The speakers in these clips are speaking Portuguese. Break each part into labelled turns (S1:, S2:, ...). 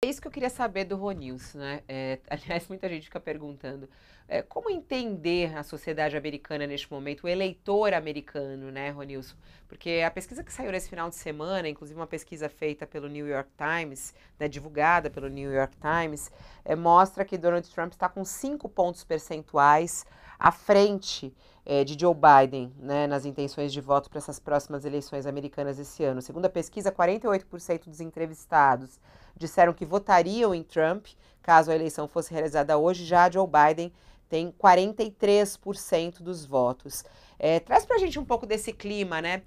S1: isso que eu queria saber do Ronilson, né? Aliás, muita gente fica perguntando como entender a sociedade americana neste momento, o eleitor americano, né, Ronilson? Porque a pesquisa que saiu nesse final de semana, inclusive uma pesquisa feita pelo New York Times, né, divulgada pelo New York Times, mostra que Donald Trump está com 5 pontos percentuais à frente de Joe Biden, né, nas intenções de voto para essas próximas eleições americanas esse ano. Segundo a pesquisa, 48% dos entrevistados disseram que votariam em Trump caso a eleição fosse realizada hoje. Já Joe Biden tem 43% dos votos. Traz para a gente um pouco desse clima, né?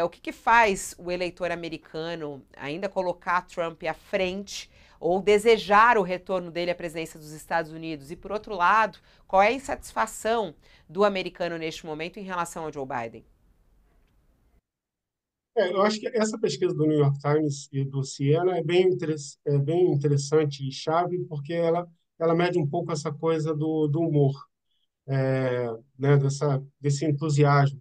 S1: O que faz o eleitor americano ainda colocar Trump à frente ou desejar o retorno dele à presidência dos Estados Unidos? E, por outro lado, qual é a insatisfação do americano neste momento em relação ao Joe Biden?
S2: Eu acho que essa pesquisa do New York Times e do Siena é bem interessante e chave, porque ela mede um pouco essa coisa do humor, né, desse entusiasmo,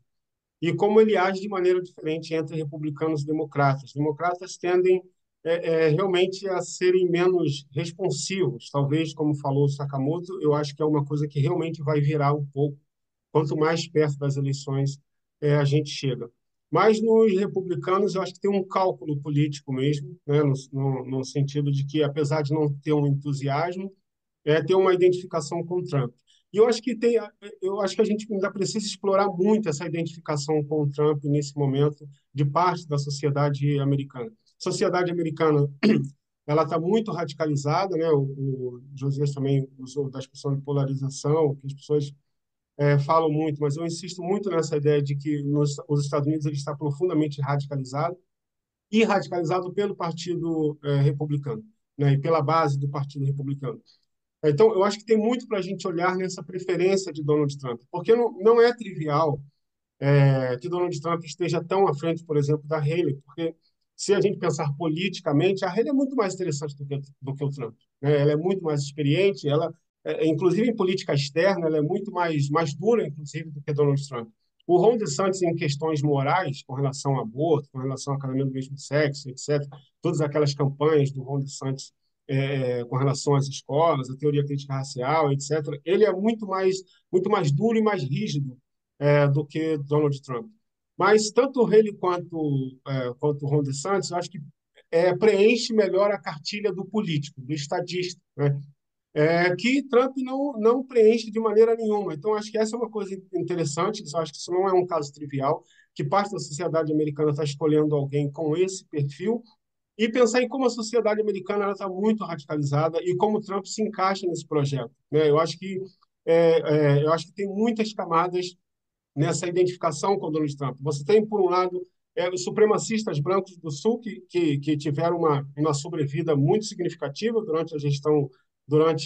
S2: e como ele age de maneira diferente entre republicanos e democratas. Democratas tendem realmente a serem menos responsivos, talvez, como falou o Sakamoto, eu acho que é uma coisa que realmente vai virar um pouco quanto mais perto das eleições a gente chega. Mas nos republicanos, eu acho que tem um cálculo político mesmo, né, no sentido de que, apesar de não ter um entusiasmo, ter uma identificação com Trump. E eu acho que a gente ainda precisa explorar muito essa identificação com o Trump nesse momento de parte da sociedade americana. A sociedade americana ela está muito radicalizada, né? O Josias também usou da expressão de polarização, que as pessoas falam muito, mas eu insisto muito nessa ideia de que os Estados Unidos ele está profundamente radicalizado e radicalizado pelo Partido Republicano, né, e pela base do Partido Republicano. Então, eu acho que tem muito para a gente olhar nessa preferência de Donald Trump, porque não é trivial que Donald Trump esteja tão à frente, por exemplo, da Haley, porque se a gente pensar politicamente, a Haley é muito mais interessante do que o Trump, né? Ela é muito mais experiente, inclusive em política externa, ela é muito mais dura, inclusive, do que Donald Trump. O Ron DeSantis, em questões morais, com relação ao aborto, com relação ao casamento do mesmo sexo, etc., todas aquelas campanhas do Ron DeSantis com relação às escolas, a teoria crítica racial, etc., ele é muito mais duro e mais rígido do que Donald Trump. Mas tanto ele quanto o Ron DeSantis, eu acho que preenche melhor a cartilha do político, do estadista, né? Que Trump não preenche de maneira nenhuma. Então, acho que essa é uma coisa interessante, eu acho que isso não é um caso trivial, que parte da sociedade americana está escolhendo alguém com esse perfil, e pensar em como a sociedade americana está muito radicalizada e como Trump se encaixa nesse projeto, né? Eu acho que tem muitas camadas nessa identificação com Donald Trump. Você tem, por um lado, os supremacistas brancos do Sul que tiveram uma sobrevida muito significativa durante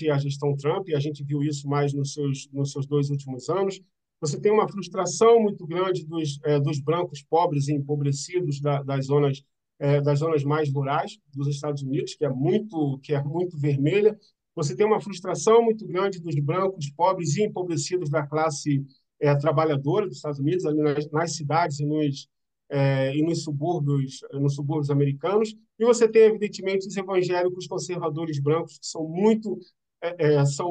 S2: a gestão Trump, e a gente viu isso mais nos seus 2 últimos anos. Você tem uma frustração muito grande dos brancos pobres e empobrecidos das zonas mais rurais dos Estados Unidos, que é muito vermelha. Você tem uma frustração muito grande dos brancos pobres e empobrecidos da classe trabalhadora dos Estados Unidos, ali nas cidades e nos subúrbios americanos. E você tem, evidentemente, os evangélicos conservadores brancos, que são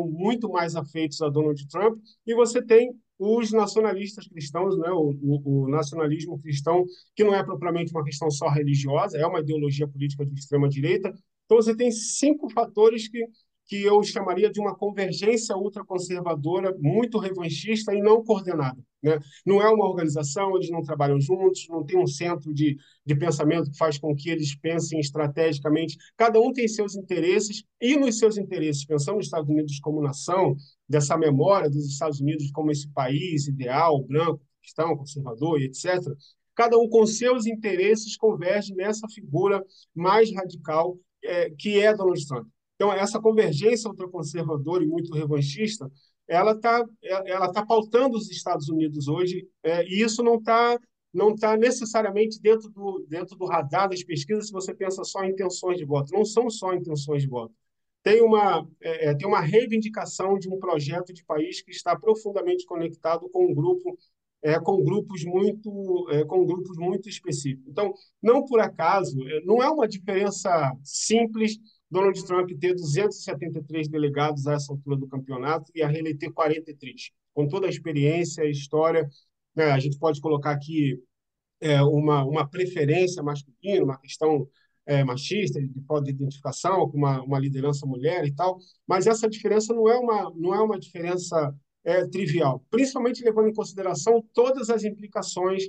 S2: muito mais afeitos a Donald Trump. E você tem os nacionalistas cristãos, né, o nacionalismo cristão, que não é propriamente uma questão só religiosa, é uma ideologia política de extrema-direita. Então, você tem 5 fatores que eu chamaria de uma convergência ultraconservadora, muito revanchista e não coordenada, né? Não é uma organização, eles não trabalham juntos, não tem um centro de pensamento que faz com que eles pensem estrategicamente. Cada um tem seus interesses, e nos seus interesses, pensando nos Estados Unidos como nação, dessa memória dos Estados Unidos como esse país ideal, branco, cristão, conservador, etc., cada um com seus interesses converge nessa figura mais radical que é Donald Trump. Então, essa convergência ultraconservadora e muito revanchista, ela tá pautando os Estados Unidos hoje, e isso não tá necessariamente dentro do radar das pesquisas se você pensa só em intenções de voto. Não são só intenções de voto. Tem uma reivindicação de um projeto de país que está profundamente conectado com um grupo com grupos muito específicos. Então, não por acaso, não é uma diferença simples Donald Trump ter 273 delegados a essa altura do campeonato e a reeleger 43. Com toda a experiência, a história, né, a gente pode colocar aqui uma preferência masculina, uma questão machista, de identificação com uma liderança mulher e tal, mas essa diferença não é uma diferença trivial, principalmente levando em consideração todas as implicações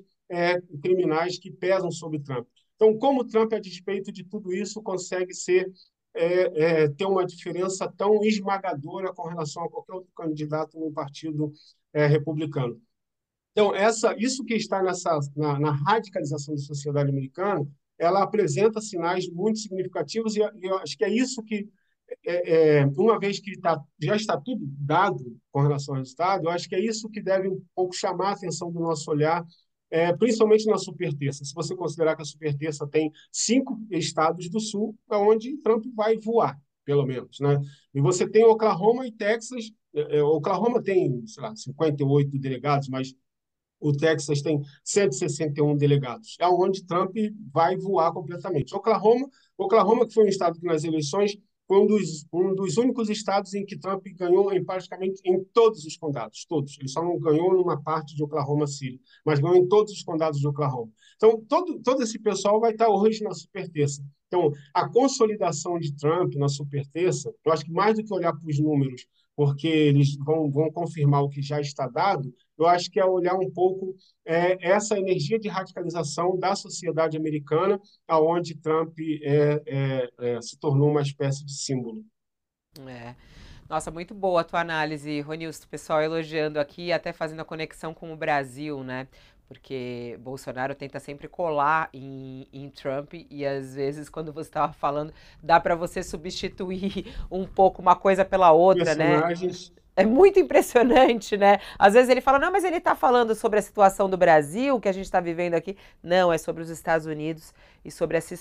S2: criminais que pesam sobre Trump. Então, como Trump, a despeito de tudo isso, consegue ter uma diferença tão esmagadora com relação a qualquer outro candidato no partido republicano? Então, isso que está na radicalização da sociedade americana, ela apresenta sinais muito significativos e eu acho que é isso que, uma vez que já está tudo dado com relação ao resultado, eu acho que é isso que deve um pouco chamar a atenção do nosso olhar, principalmente na superterça. Se você considerar que a superterça tem 5 estados do sul, onde Trump vai voar, pelo menos, né? E você tem Oklahoma e Texas. Oklahoma tem, sei lá, 58 delegados, mas o Texas tem 161 delegados, é onde Trump vai voar completamente. Oklahoma, que foi um estado que nas eleições foi um dos únicos estados em que Trump ganhou praticamente em todos os condados, todos. Ele só não ganhou numa parte de Oklahoma City, mas ganhou em todos os condados de Oklahoma. Então, todo esse pessoal vai estar hoje na superterça. Então, a consolidação de Trump na superterça, eu acho que mais do que olhar para os números, porque eles vão confirmar o que já está dado, eu acho que é olhar um pouco essa energia de radicalização da sociedade americana, aonde Trump se tornou uma espécie de símbolo.
S1: É. Nossa, muito boa a tua análise, Ronilson. O pessoal elogiando aqui, até fazendo a conexão com o Brasil, né? Porque Bolsonaro tenta sempre colar em Trump e às vezes, quando você estava falando, dá para você substituir um pouco uma coisa pela outra, né?
S2: Personagens.
S1: É muito impressionante, né? Às vezes ele fala, não, mas ele está falando sobre a situação do Brasil que a gente está vivendo aqui. Não, é sobre os Estados Unidos e sobre essa